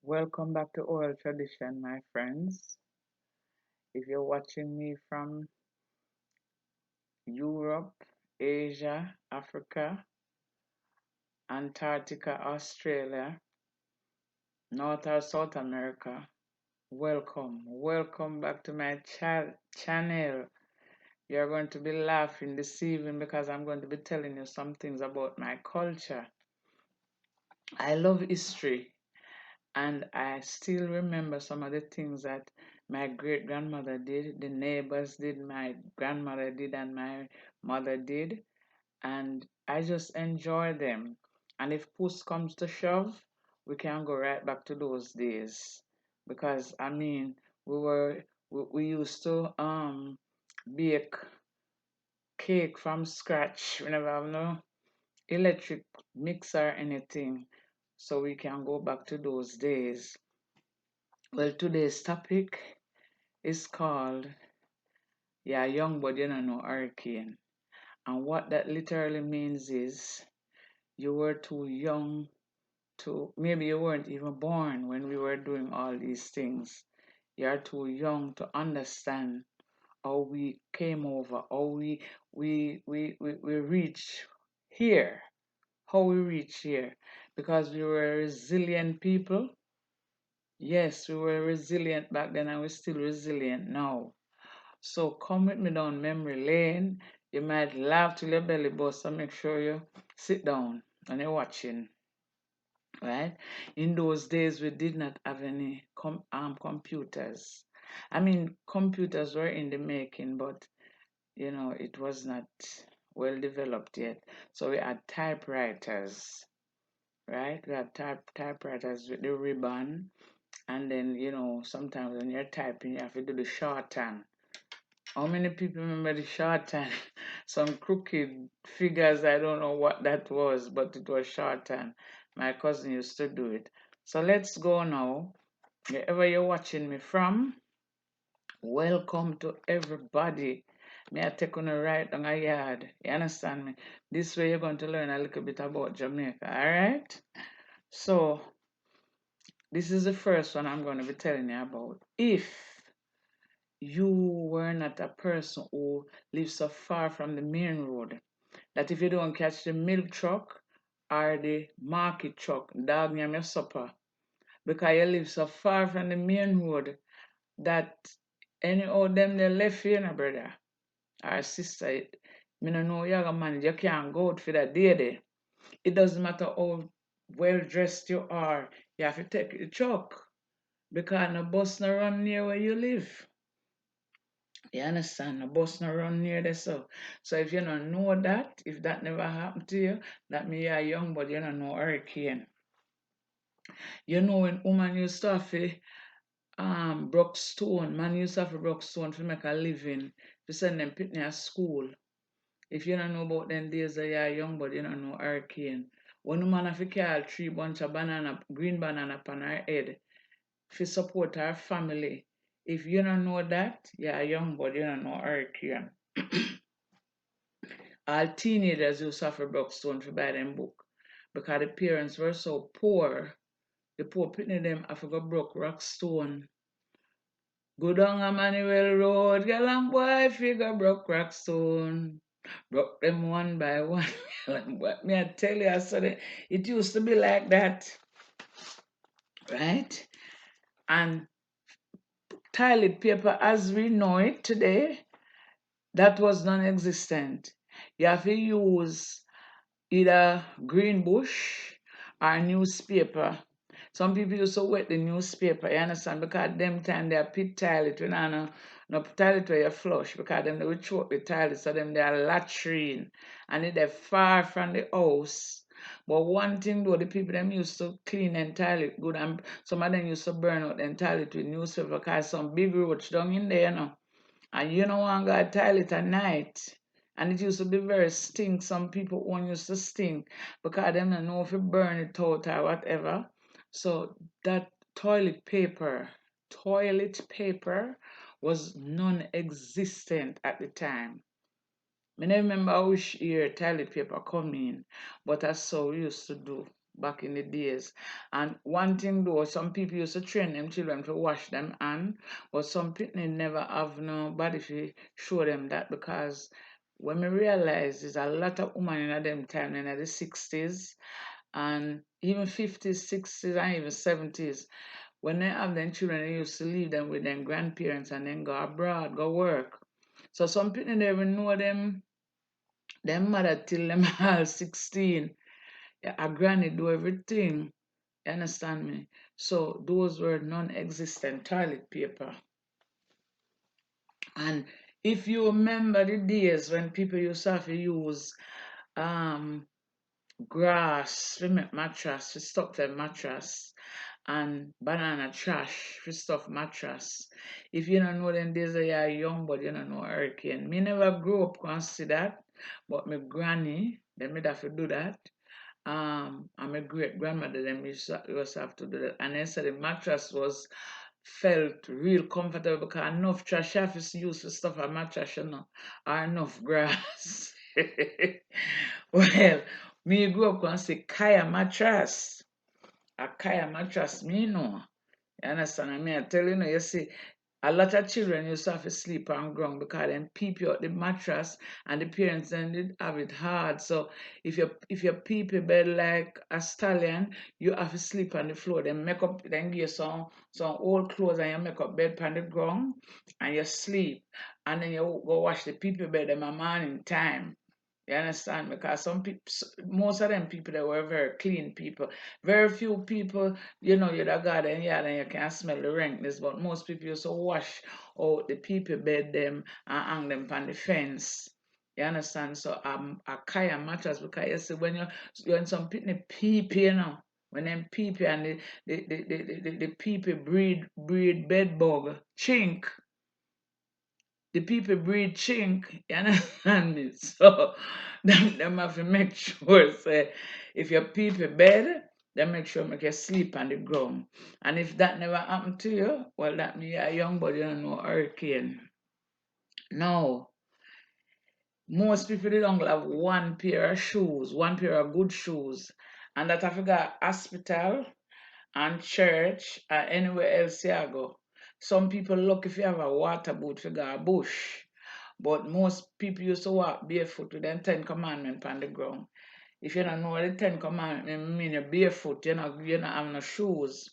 Welcome back to Oral Tradition, my friends. If you're watching me from Europe, Asia, Africa, Antarctica, Australia, North or South America, welcome. Welcome back to my channel. You're going to be laughing this evening because I'm going to be telling you some things about my culture. I love history. And I still remember some of the things that my great grandmother did, the neighbors did, my grandmother did, and my mother did. And I just enjoy them. And if push comes to shove, we can go right back to those days. Because I mean, we used to bake cake from scratch. We never have no electric mixer or anything. So we can go back to those days. Well, today's topic is called Yeah, Young But You Don't Know Hurricane. And what that literally means is you were too young to, maybe you weren't even born when we were doing all these things. You're too young to understand how we came over, how we reached here, how we reached here. Because we were resilient people. Yes, we were resilient back then and we're still resilient now. So come with me down memory lane. You might laugh till your belly busts, so make sure you sit down and you're watching, right? In those days, we did not have any computers. I mean, computers were in the making, but it was not well developed yet. So we had typewriters, right? We had typewriters with the ribbon, and then sometimes when you're typing, you have to do the shorthand. How many people remember the shorthand? Some crooked figures, I don't know what that was, but it was shorthand. My cousin used to do it. So let's go now. Wherever you're watching me from, welcome to everybody. May I take on a ride on a yard? You understand me? This way you're going to learn a little bit about Jamaica, alright? So this is the first one I'm going to be telling you about. If you were not a person who lives so far from the main road that if you don't catch the milk truck or the market truck, dog name your supper, because you live so far from the main road that any of them they left you, no brother or sister, me no know you a man, you can't go out for that day there. It doesn't matter how well dressed you are, you have to take the truck because no bus no run near where you live. You understand? The bus not run near there, so. So if you don't know that, if that never happened to you, that means you're young, but you don't know hurricane. You know when woman used to have to broke stone, man used to have to broke stone to make a living, to send them pitney at school. If you don't know about them days that you're young, but you don't know hurricane. One woman have to carry 3 bunch of banana, green banana upon her head to support her family. If you don't know that, you're young, but you don't know hurricane. All teenagers used to suffer Brookstone to buy them book because the parents were so poor. The poor pitney them have to go broke Rockstone. Go down a Manuel Road, girl and boy figure broke Rockstone. Broke them one by one. What me I tell you, I said it used to be like that, right? And toilet paper as we know it today, that was non-existent. You have to use either green bush or newspaper. Some people used to wet the newspaper, you understand, because them time they are pit toilet, we no toilet where you flush, because them they will choke the toilet, so them they are latrine, and they're far from the house. But one thing though, the people them used to clean them toilet good, and some of them used to burn out them toilet with newspaper, because some big roach down in there, and you know one got toilet at night. And it used to be very stink. Some people won't used to stink because them don't know if you burn it out or whatever. So that toilet paper was non-existent at the time. I never remember which year toilet paper come in, but that's so we used to do. back in the days. And one thing though, some people used to train them children to wash them hand, but some people never have nobody to show them that, because when we realize there's a lot of women in them time in the 60s and even 50s, 60s, and even 70s. When they have them children, they used to leave them with their grandparents and then go abroad, go work. So some people never know them mother till them all 16. Yeah, a granny do everything. You understand me? So those were non-existent toilet paper. And if you remember the days when people used to have to use um grass to make mattress, to stuff their mattress, and banana trash for stuff mattress. If you don't know them days that you're young, but you don't know hurricane. Me never grew up to see that, but my granny, they made have to do that. And my great grandmother them used to have to do that. And they said the mattress was felt real comfortable because enough trash have is used for stuff a mattress, or enough grass. Well, me grew up and say Kaya mattress. A Kaya mattress, me know. You understand? I mean, I tell you, you see, a lot of children used to have to sleep on ground because then peep out the mattress and the parents then did have it hard. So if you peep your bed like a stallion, you have to sleep on the floor. Then make up, then give you some old clothes and you make up bed on the ground and you sleep. And then you go wash the peep your bed in the morning time. You understand? Because some people, most of them people, they were very clean people. Very few people, you'd have garden yard and you can smell the rankness, but most people used to wash out the people bed them and hang them on the fence. You understand? So a kaya mattress, because you see when some people people, when them people and the people breed bed bug, chink, the people breed chink, you understand me? So them have to make sure say if your people bed, then make sure make you sleep on the ground. And if that never happened to you, well that means you're young but you don't know hurricane. No. Most people they don't have one pair of shoes, one pair of good shoes. And that I forgot hospital and church or anywhere else you go. Some people lucky if you have a water boot to go a bush. But most people used to walk barefoot with them Ten Commandments on the ground. If you don't know what the Ten Commandments mean, you're barefoot, you're not having no shoes,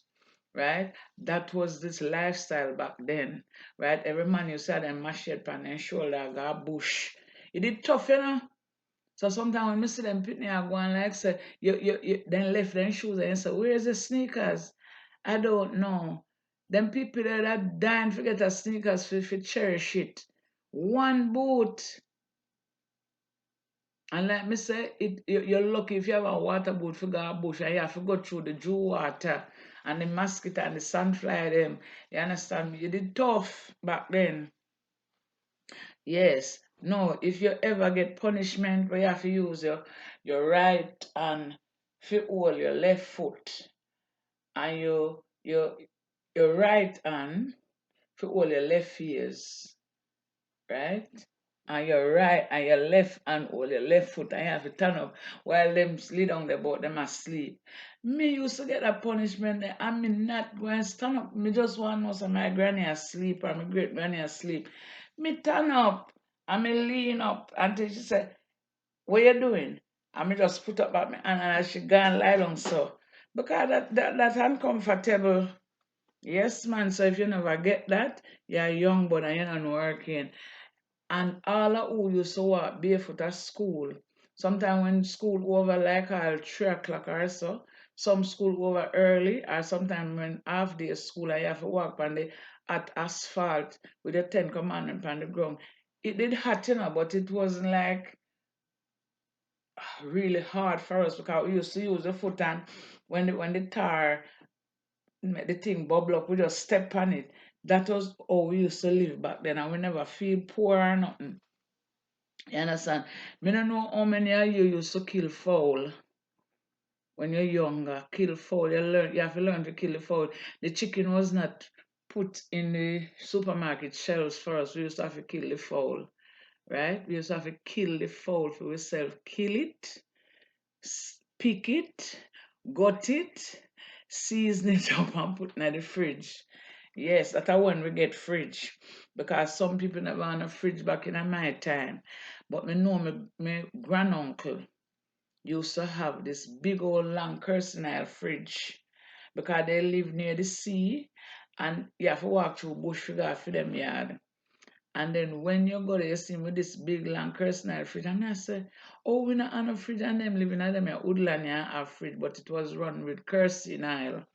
right? That was this lifestyle back then, right? Every man you saw them machete on their shoulder, got bush. It did tough, So sometimes when I see them picnic, I go and like say, you then left them shoes and say, where's the sneakers? I don't know. Them people that are dying to get a sneakers for cherish it. One boot. And like me say, you're lucky if you have a water boot for go bush and you have to go through the dew water and the mosquito and the sunfly them. You understand me? You did tough back then. Yes. No, if you ever get punishment where you have to use your right hand to hold your left foot and your right hand to hold your left ears, right? And your right and your left hand hold your left foot and you have to turn up while them lay down there but them asleep. Me used to get a punishment there. I mean not going to stand up. Me just want to know some my granny asleep or my great granny asleep. Me turn up and me lean up until she said, what you doing? And me just put up my hand and she go and lie down so. Because that's uncomfortable. Yes, man. So if you never get that, you're young but you're not working. And all of who used to walk barefoot at school. Sometimes when school over like at 3 o'clock or so, some school over early, or sometimes when half day school I have to walk on the at asphalt with the Ten Commandments on the ground. It did hurt, but it wasn't like really hard for us because we used to use the foot and when the tar make the thing bubble up, we just step on it. That was how we used to live back then, and we never feel poor or nothing. You understand? Me don't know how many of you used to kill fowl when you're younger. Kill fowl. You have to learn to kill the fowl. The chicken was not put in the supermarket shelves for us. We used to have to kill the fowl, right? We used to have to kill the fowl for ourselves. Kill it, pick it, got it, season it up and put it in the fridge. Yes, that's when we get fridge. Because some people never had a fridge back in my time. But me know my granduncle used to have this big old long Kirstenile fridge because they live near the sea and you have to walk through bush to go for them yard. And then when you go there, you see me with this big long Kirstenile fridge. And I say, oh, we not have a fridge and them living at them in woodland yeah, have fridge, but it was run with Kirstenile.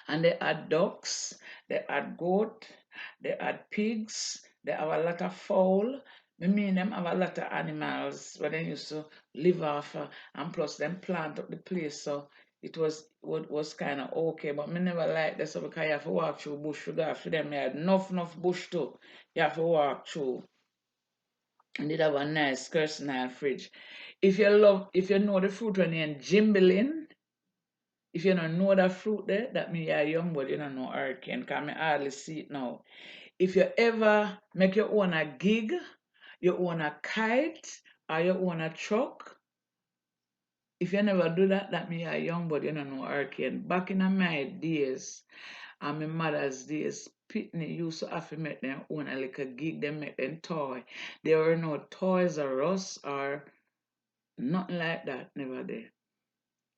And they had ducks, they had goat, they had pigs, they have a lot of fowl. Me mean them have a lot of animals where they used to live off and plus them plant up the place so it was kind of okay but me never like this so because you have to walk through bush to go for them. You had enough bush too. You have to walk through. And did have a nice Kirstenile fridge. If you know the fruit when you're in Jimbilin, if you don't know that fruit there, that means you're young, but you don't know hurricane, because I hardly see it now. If you ever make your own a gig, you own a kite, or you own a truck, if you never do that, that means you're young, but you don't know hurricane. Back in my days, and my mother's days, Pitney used to have to make them own a little gig, they make them toy. There were no toys or us or nothing like that, never there.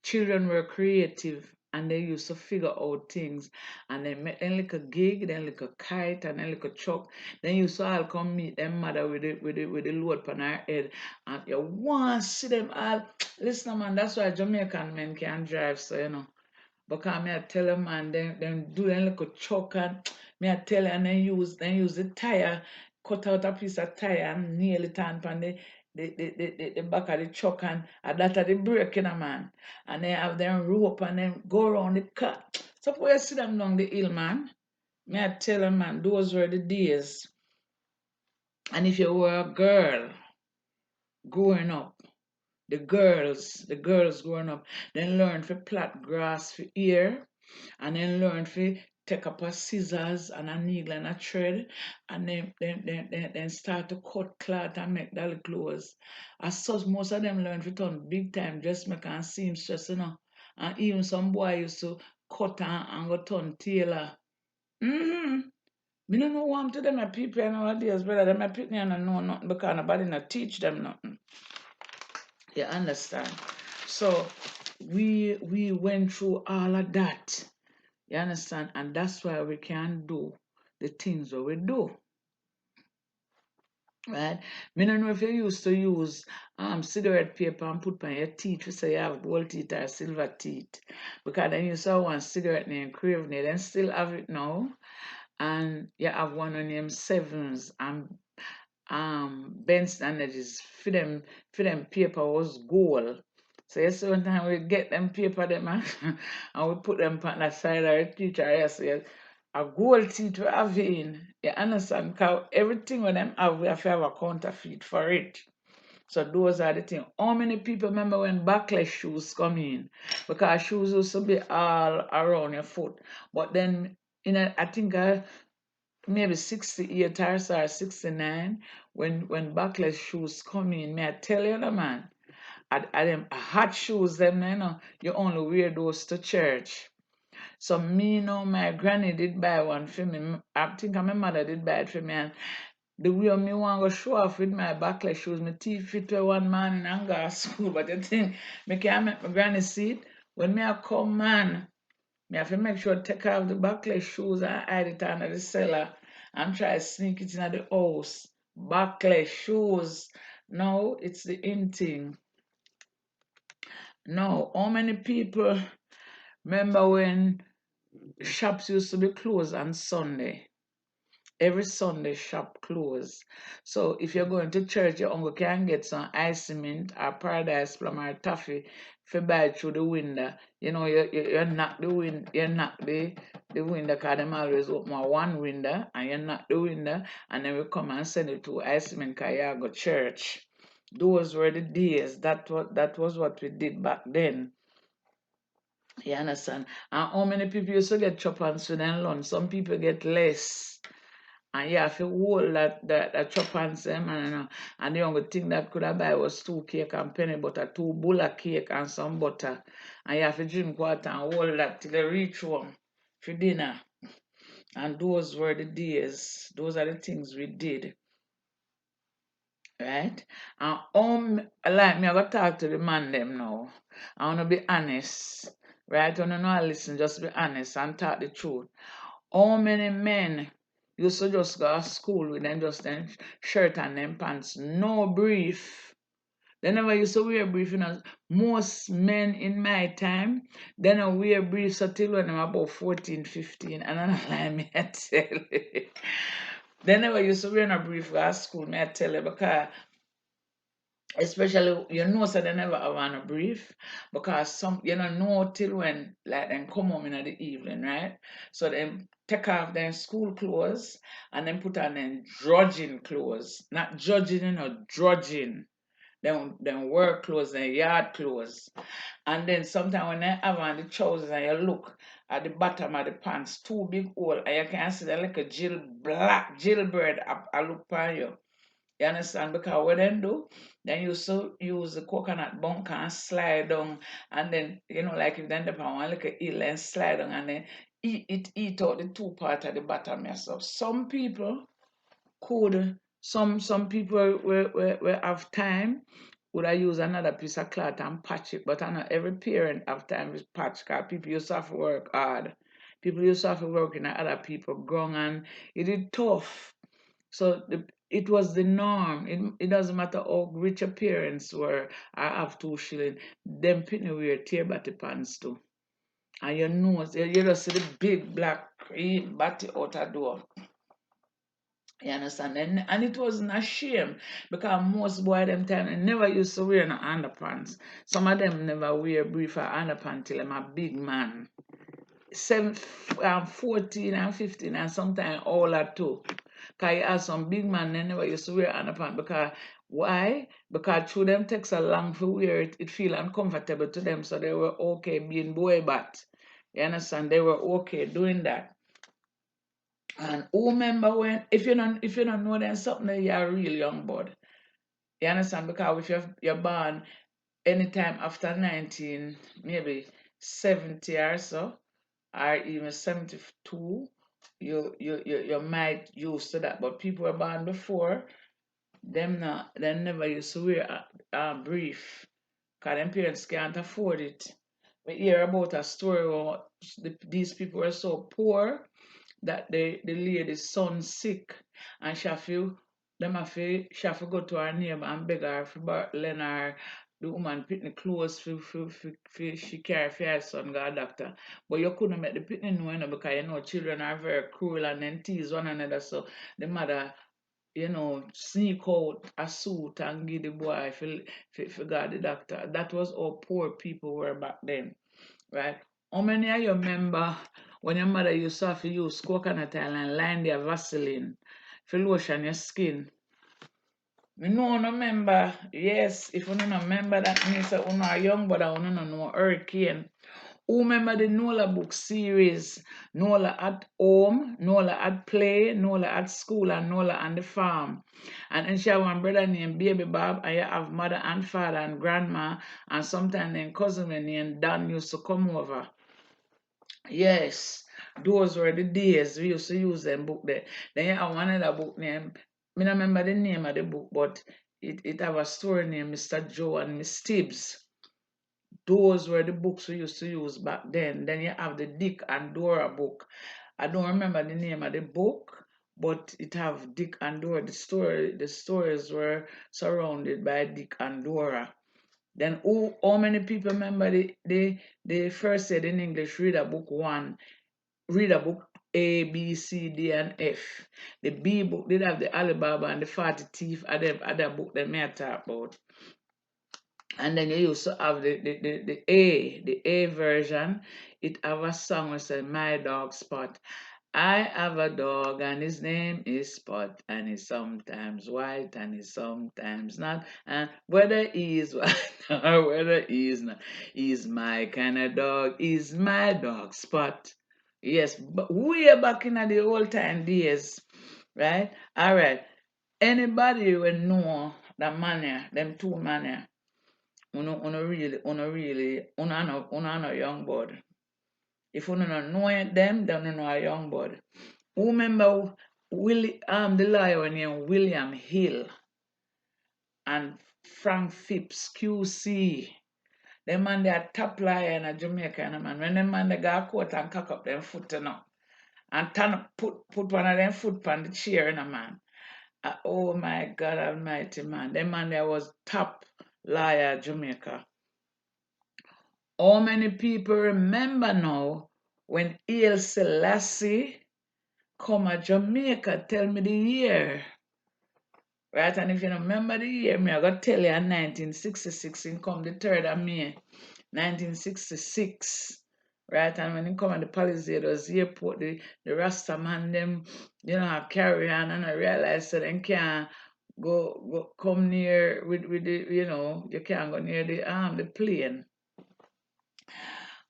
Children were creative and they used to figure out things and they make them like a gig, then like a kite and then like a truck. Then you saw all come meet them mother with the load on her head and you want to see them all. Listen man, that's why Jamaican men can drive, so you know. Because me I tell them man, then do them like a truck and me I tell you and then use the tire, cut out a piece of tire and nail it on the back of the truck and that are the brake, you know, man. And they have them rope and then go around the car. Suppose you see them down the hill, man. Me I tell them, man, those were the days. And if you were a girl growing up, the girls growing up, then learn to plait grass for ear, and then learn to take up a scissors and a needle and a thread, and then start to cut cloth and make dolly clothes. As such, most of them learn to turn big time dressmaker and seamstress, you know. And even some boy used to cut and go turn tailor. Mm-hmm. Me no know what to them my people nowadays, brother. Them my people don't know nothing because nobody not teach them nothing. You understand? So we went through all of that. You understand? And that's why we can do the things that we do. Right? Me don't know if you used to use cigarette paper and put on your teeth. We say you have gold teeth or silver teeth. Because then you saw one cigarette named Crave, then still have it now. And you have one named Sevens and Ben Standards for them paper was gold. So yes, one time we get them paper them and we put them on the side of the teacher. Yes, yes. A gold teeth we have in. You understand? Because everything with them have, we have to have a counterfeit for it. So those are the things. How many people remember when backless shoes come in? Because shoes used to be all around your foot. But then I think maybe 68 or 69 when backless shoes come in. May I tell you the man? At them hot shoes them you know, you only wear those to church. So me know my granny did buy one for me. I think my mother did buy it for me and the way me want to show off with my backless shoes, my teeth fit to one man in anger school. But the thing, me can't make my granny see it. When me I come man, me have to make sure to take off the backless shoes and hide it under the cellar and try to sneak it into the house. Backless shoes. No, it's the in thing. No, how many people remember when shops used to be closed on Sunday? Every Sunday shop closed. So if you're going to church, your uncle can get some ice cement or paradise plum or toffee for buy through the window. You know, you knock the wind, you knock the window because them always open one window and you knock the window and then we come and send it to ice cement because you go church. Those were the days. That was what we did back then. You understand? And how many people used to get chop and sweet and lunch? Some people get less. And you have to hold that chop and them and the only thing that could have buy was two cake and penny butter, two bowl of cake and some butter. And you have to drink water and hold that till you reach home for dinner. And those were the days. Those are the things we did. Right? And like me, I gotta talk to the man them now. I wanna be honest. Right? I don't know I listen, just be honest and talk the truth. How many men used to just go to school with them just them shirt and them pants, no brief. They never used to wear brief. Most men in my time, they don't wear briefs until when I'm about 14, 15. And I'm not lying, me, I tell you. They never used to wear no brief go to school, me, I tell you, because especially so they never have on a brief because some don't know till when like them come home in the evening, right? So then take off their school clothes and then put on their drudging clothes. Not judging, drudging. Then work clothes and yard clothes. And then sometimes when they have on the trousers and you look at the bottom of the pants, too big hole, and you can see the like a black jailbird I look for you. You understand? Because what they do, then you so use the coconut bunk and slide down, and then like if then the pound one like a hill and slide down, and then eat out the two part of the bottom yourself. Some people could, some people will have time, would I use another piece of cloth and patch it, but I know every parent have time to patch because people used to have to work hard. People used to have to work in other people ground and it is tough. So it was the norm. It doesn't matter how rich your parents were. I have 2 shilling. Them pitney wear tear batty pants too. And you just see the big black batty out a door. You understand? And it wasn't a shame because most boy them time they never used to wear no underpants. Some of them never wear brief or underpants till I'm a big man. 14 and 15 and sometimes all at two. Because you have some big man they never used to wear underpants because why? Because through them takes a long to wear it, it feel uncomfortable to them, so they were okay being boy but. You understand? They were okay doing that. And who remember when if you don't know then something that you're a real young bud. You understand? Because if you're born anytime after 19, maybe 70 or so, or even 72, you might used to that. But people were born before, they never used to wear a brief. Because them parents can't afford it. We hear about a story where these people were so poor that the lady's son sick and she have to go to her neighbor and beg her for lend her the woman pitney clothes for she carry for her son go a doctor. But you couldn't make the pitney know, because children are very cruel and then tease one another, so the mother sneak out a suit and give the boy for go the doctor. That was how poor people were back then, right? How many of you remember when your mother used to have to use coconut oil and line their Vaseline for lotion your skin? Me no remember. Yes, if you no remember that means that you are young, but you no know hurricane. Who remember the Nola book series? Nola at home, Nola at play, Nola at school, and Nola on the farm. And then she have one brother named Baby Bob, and you have mother and father and grandma, and sometimes then cousin named Dan used to come over. Yes, those were the days we used to use them book there. Then you have one other book name. I don't remember the name of the book, but it have a story named Mr. Joe and Miss Tibbs. Those were the books we used to use back then. Then you have the Dick and Dora book. I don't remember the name of the book, but it have Dick and Dora. The stories were surrounded by Dick and Dora. Then how many people remember the first said in English read a book one, read a book A, B, C, D, and F. The B book did have the Alibaba and the 40 Thief other book that may I talk about. And then you used to have the A version. It have a song which said My Dog Spot. I have a dog and his name is Spot and he's sometimes white and he's sometimes not. And whether he is white or whether he is not, he's my kind of dog. He's my dog Spot. Yes, but way back in the old time days, right? All right. Anybody will know the mania, them two mania. Uno no young boy. If you don't know them, then you know a young boy. Who remember the lawyer named William Hill and Frank Phipps, QC. Them man they are top lawyer in a Jamaica, man. When them man they go court and cock up them foot, and put one of them foot on the chair, man. Oh my God Almighty, man. Them man there was top lawyer Jamaica. How many people remember now when El Selassie come to Jamaica? Tell me the year. Right, and if you remember the year, I got to tell you in 1966, in come the 3rd of May, 1966. Right, and when he come at the Palisades airport, the Rasta man, them, carry on, and I realized that they can't come near with the, you can't go near the plane.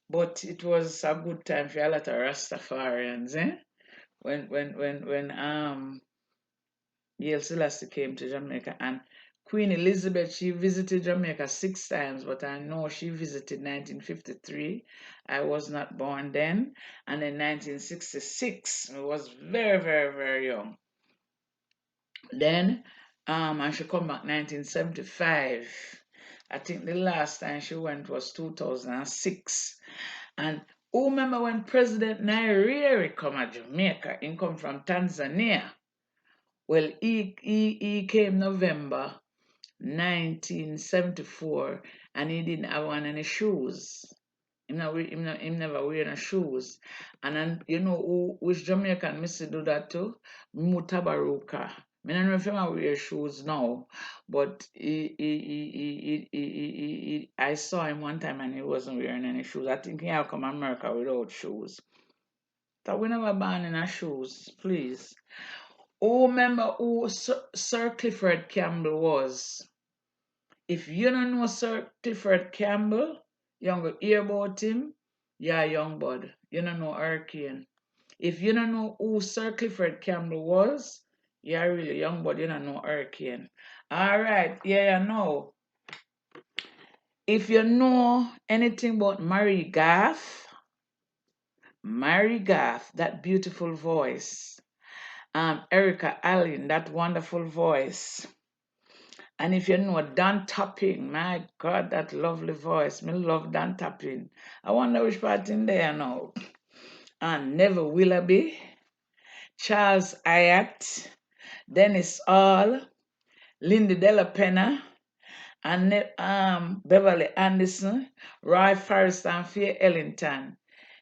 But it was a good time for a lot of Rastafarians, eh? When Haile Selassie came to Jamaica, and Queen Elizabeth, she visited Jamaica 6 times, but I know she visited 1953. I was not born then. And in 1966, I was very, very, very young. Then, and she come back 1975. I think the last time she went was 2006. And who remember when President Nyerere come to Jamaica? He come from Tanzania. Well, he came November 1974, and he didn't have on any shoes. Him never wear no shoes. And then, which Jamaican Missy do that too? Mutabaruka. I don't know if he wear shoes now, but I saw him one time and he wasn't wearing any shoes. I think he had come to America without shoes. So we never ban in our shoes, please. Oh, remember who Sir Clifford Campbell was? If you don't know Sir Clifford Campbell, you don't hear about him, you're a young bud. You don't know Hurricane. If you don't know who Sir Clifford Campbell was, you're really young bud. You don't know Hurricane. All right, yeah, you know. If you know anything about Mary Gaff, that beautiful voice, Erica Allen, that wonderful voice. And if you know Dan Topping, my God, that lovely voice. Me love Dan Topping. I wonder which part in there now. And Neville Willoughby, Charles Ayat, Dennis Hall, Lindy Della Penna, and Beverly Anderson, Roy Forrester, and Faye Ellington.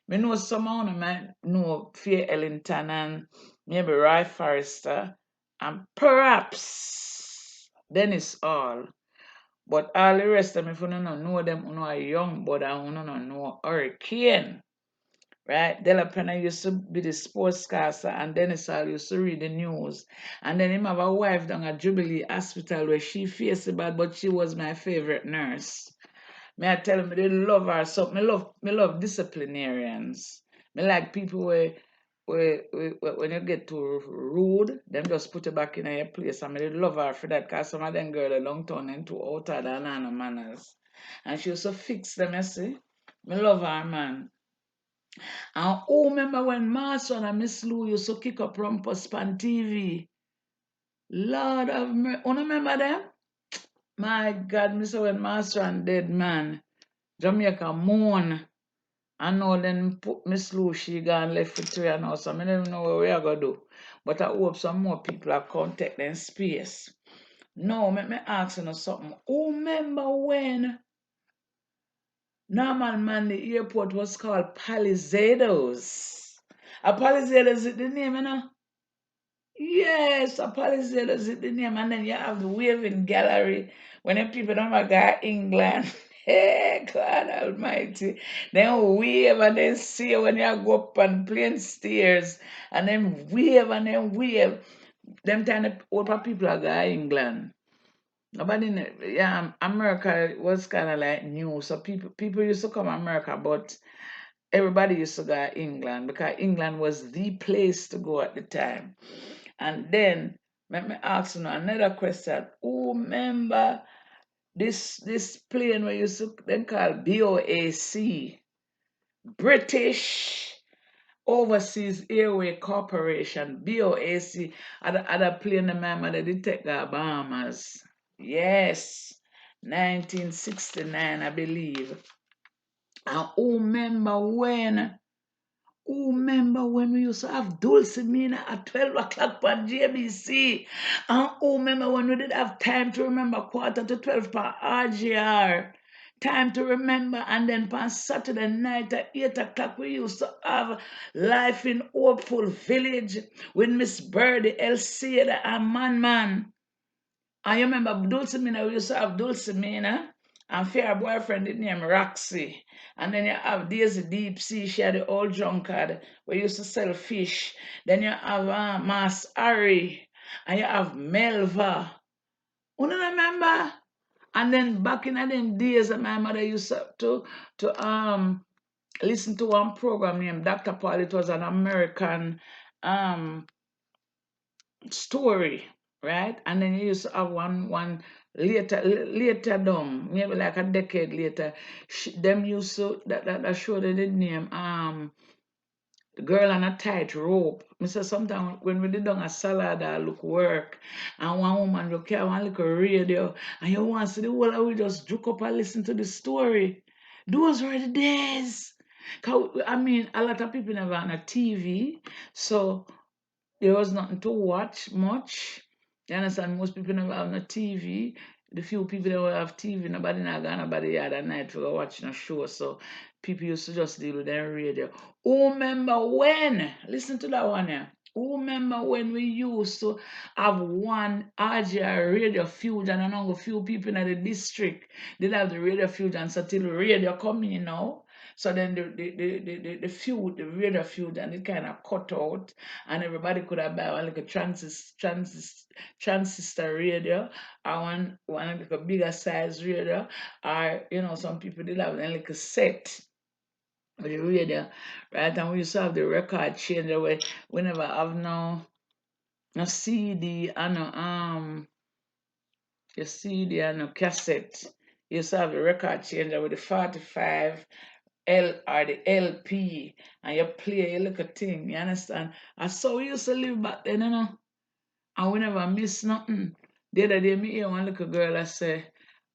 Me know some of them know Faye Ellington and maybe Roy Forrester, and perhaps Dennis Hall. But all the rest of them, if you don't know them, you know a young but I don't know Hurricane. Right? Della Penna used to be the sportscaster, and Dennis Hall used to read the news. And then him have a wife down at Jubilee Hospital where she faced it bad, but she was my favorite nurse. May I tell me they love her so me love disciplinarians. Me like people where when you get too rude, them just put you back in your place. I mean, they love her for that because some of them girls are long tongue and too outer than her manners. And she also fix them, you see. Me love her, man. And who remember when Marson and Miss Lou used to kick up rumpus on TV? Lord of mercy. You remember them? My God, me say when Marson dead, man. Jamaica mourn. I know then put Miss Lou, she gone left for 3 and so I don't even know what we are going to do. But I hope some more people are come take them space. No, let me ask you something. Who remember when Norman Man, the airport was called Palisados? A Palisados is the name, you know? Yes, a Palisados is the name. And then you have the waving gallery when the people don't go England. Hey, God Almighty. Then wave and then see when you go up on plane stairs and then wave and then wave. Them time the older people are going England. Nobody, yeah, America was kind of like new. So people used to come to America, but everybody used to go to England because England was the place to go at the time. And then let me ask you another question. Who remember this plane where you then call BOAC, British Overseas Airway Corporation, BOAC, other plane the my mother did take the Bahamas. Yes, 1969, I believe. And who remember when we used to have Dulcimina at 12 o'clock on JBC? And who remember when we did have time to remember quarter to 12 per RGR? Time to remember, and then on Saturday night at 8 o'clock, we used to have Life in Hopeful Village with Miss Birdie, Elcida, and Man. I remember Dulcimina, we used to have Dulcimina, and fair boyfriend, his name Roxy. And then you have Daisy Deep Sea, she had the old drunkard, we used to sell fish. Then you have Mass Harry, and you have Melva. You don't remember? And then back in them days, my mother used to listen to one program named Dr. Paul. It was an American um story, right? And then you used to have one later down, maybe like a decade later, them used to that show they did name the girl on a tight rope. Me say sometimes when we did on a salad I look work and one woman look here one little radio and you want to see the whole of we just juke up and listen to the story. Those were the days. 'Cause, I mean, a lot of people never on a TV, so there was nothing to watch much. You understand? Most people never have no TV. The few people that will have TV, nobody not gonna nobody the other night to go watching a show. So people used to just deal with their radio. Who remember when? Listen to that one here. Who remember when we used to have one RGR radio fusion and a few people in the district did have the radio fusion so till the radio coming in now. So then the radio fusion it kind of cut out and everybody could have buy one like a transistor radio or one like a bigger size radio or some people did have like a set with the radio, right? And we used to have the record changer where we never have no CD and no your CD and no cassette. You used to have the record changer with the 45 L or the LP and you play a little thing, you understand? And so we used to live back then. And we never miss nothing. The other day, me hear one little girl I say,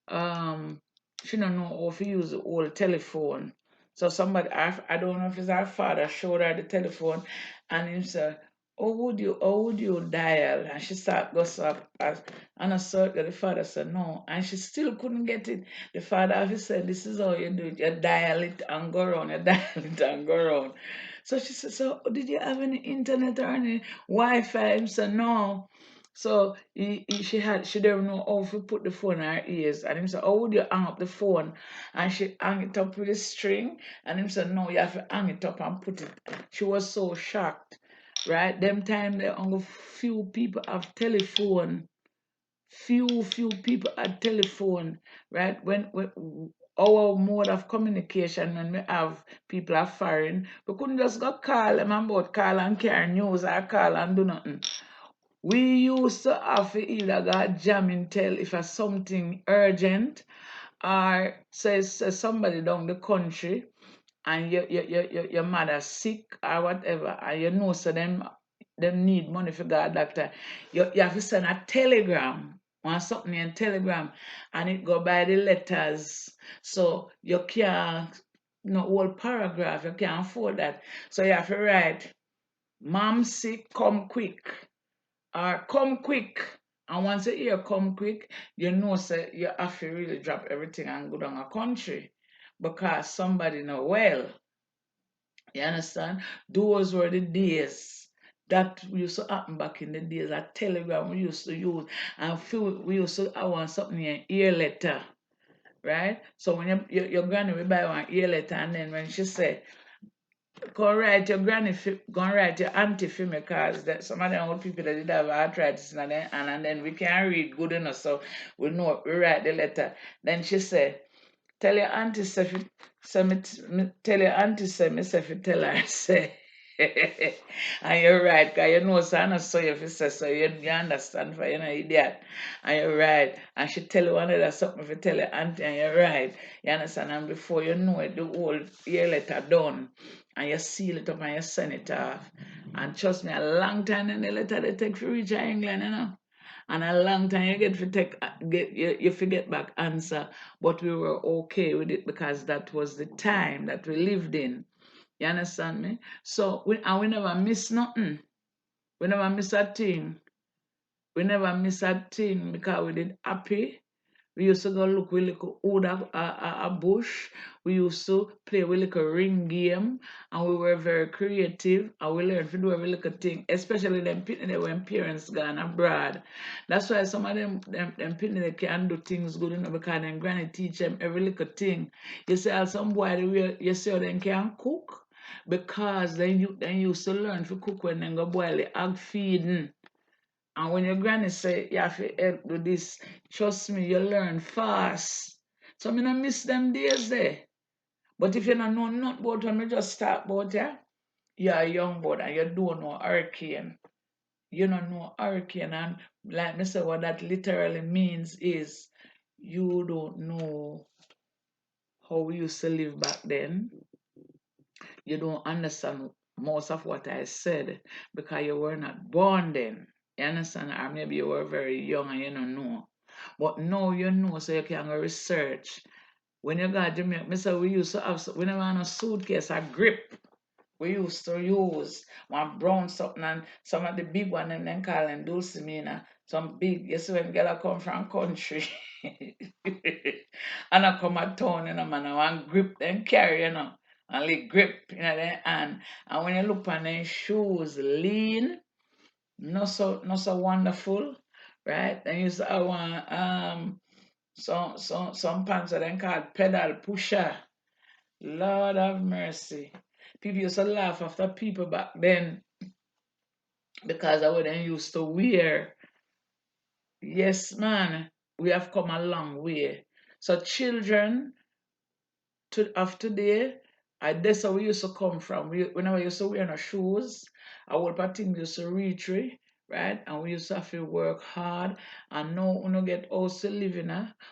um, she don't know how to use the old telephone. So somebody, I don't know if it's her father, showed her the telephone, and he said, how would you dial? And she start goes up, and I saw the father said no, and she still couldn't get it. The father he said, this is how you do it. You dial it and go around. You dial it and go around. So she said, so did you have any internet or any Wi-Fi? He said no. So she didn't know how to put the phone in her ears. And him said, how would you hang up the phone? And she hang it up with a string. And him said, no, you have to hang it up and put it. She was so shocked. Right? Them time there only few people have telephone. Few people had telephone. Right? When our mode of communication when we have people are foreign, we couldn't just go call them about call and carry news or call and do nothing. We used to have to either go jamming tell if it's something urgent or say somebody down the country and your mother sick or whatever and you know so them need money for God doctor. You have to send a telegram or something in telegram and it go by the letters. So you can't no whole paragraph, you can't afford that. So you have to write, Mom sick, come quick or come quick. And once you hear come quick, you know say you have to really drop everything and go down a country because somebody know well. You understand? Those were the days that used to happen back in the days. That telegram we used to use and we used to have one something in ear letter. Right? So when your granny will buy one ear letter and then when she say go write your granny, go and write your auntie for me because some of them old people that did have arthritis and then we can't read good enough, so we know we write the letter. Then she said, tell your auntie say, tell your auntie say, me say, tell her say. And you're right, because you know, son, I saw your sister, so you understand, for you know, idiot. And you're right. And she tell you another something if you tell your auntie, and you're right. You understand? And before you know it, the whole year letter done, and you seal it up and you send it off. And trust me, a long time in the letter they take for reach England, you know. And a long time you get to take get you forget back answer, but we were okay with it because that was the time that we lived in. You understand me? So we never miss nothing. We never miss a thing. We never miss a thing because we did happy. We used to go look with little wood a bush. We used to play with little ring game, and we were very creative. And we learned to do every little thing, especially them people when parents gone abroad. That's why some of them people they can do things good enough because them granny teach them every little thing. You see how some boy you see how them can cook because then used to learn to cook when they go boil the egg feeding. And when your granny say you have to help do this, trust me, you learn fast. So I don't miss them days there. But if you don't know nothing about when we just start about yeah, you're a young boy and you don't know hurricane. You don't know hurricane, and like me say what that literally means is you don't know how we used to live back then. You don't understand most of what I said because you were not born then. You understand? Or maybe you were very young and you don't know. But now you know, so you can go research. When you got Jamaica, me say we used to have, we never had a suitcase, a grip. We used to use one brown something and some of the big one and then call them dulcimina. Some big, you see when girl come from country. And I come at town, you know, man, I want grip then carry, you know. Only grip, you know, their hand. And when you look on their shoes, lean, not so wonderful, right? Then you say I want some pants that then called pedal pusher. Lord have mercy. People used to laugh after people back then because I wouldn't used to wear. Yes, man, we have come a long way. So children of today, that's how we used to come from. Whenever we used to wear no shoes, our whole things used to reach, right? And we used to have to work hard. And now we don't get house to live in,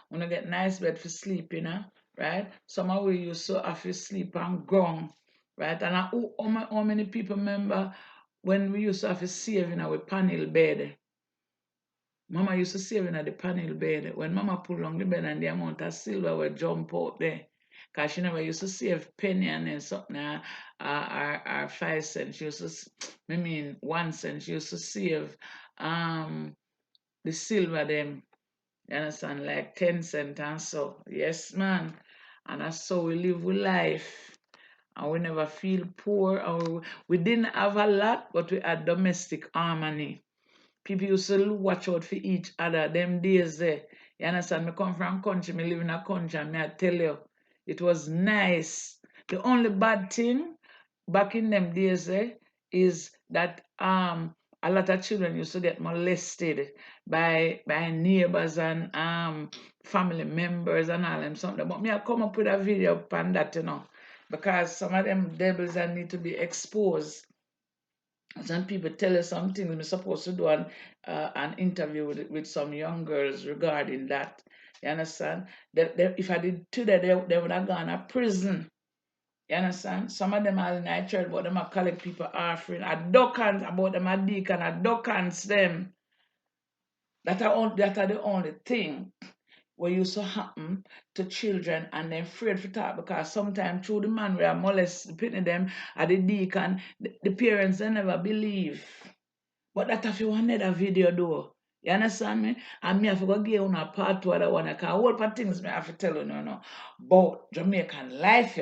we don't get nice bed for sleeping, right? Some of we used to have to sleep on ground, right? And how many people remember when we used to have to save in our panel bed? Mama used to save in the panel bed. When Mama pull on the bed and the amount of silver would jump out there. Because she never used to save penny and then something, 5 cents. She used to, I mean, 1 cent. She used to save the silver them. You understand? Like 10 cents and so. Yes, man. And that's how we live with life. And we never feel poor. Or we didn't have a lot, but we had domestic harmony. People used to watch out for each other them days there. You understand? Me come from country, me live in a country, and me I tell you, it was nice. The only bad thing back in them days is that a lot of children used to get molested by neighbors and family members and all them something. But me I come up with a video upon that, because some of them devils that need to be exposed. Some people tell us some things we're supposed to do an interview with some young girls regarding that. You understand? If I did today, they would have gone to prison. You understand? Some of them are in our church, but them are collect people offering. A duckans about them a deacon, a duckans them. That are the only thing what used to happen to children and they're afraid to talk because sometimes through the man we are molest pitting them at the deacon, the parents they never believe. But that if you want another video though. You understand me? And me have to go give you a part to other one. Because all part things me have to tell you no. About Jamaican life.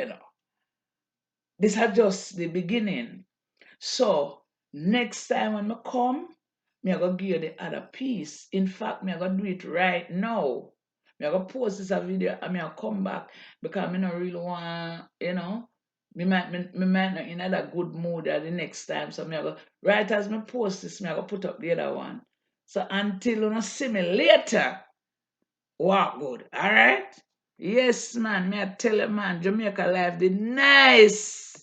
This is just the beginning. So next time when I come, me I go give you the other piece. In fact, me I go do it right now. Me I go post this a video and me I come back because me not really want, me might not in a good mood at the next time. So me I go right as me post this, me I go put up the other one. So until you see me later, walk good. Alright? Yes, man. Me I tell you, man, Jamaica life the nice.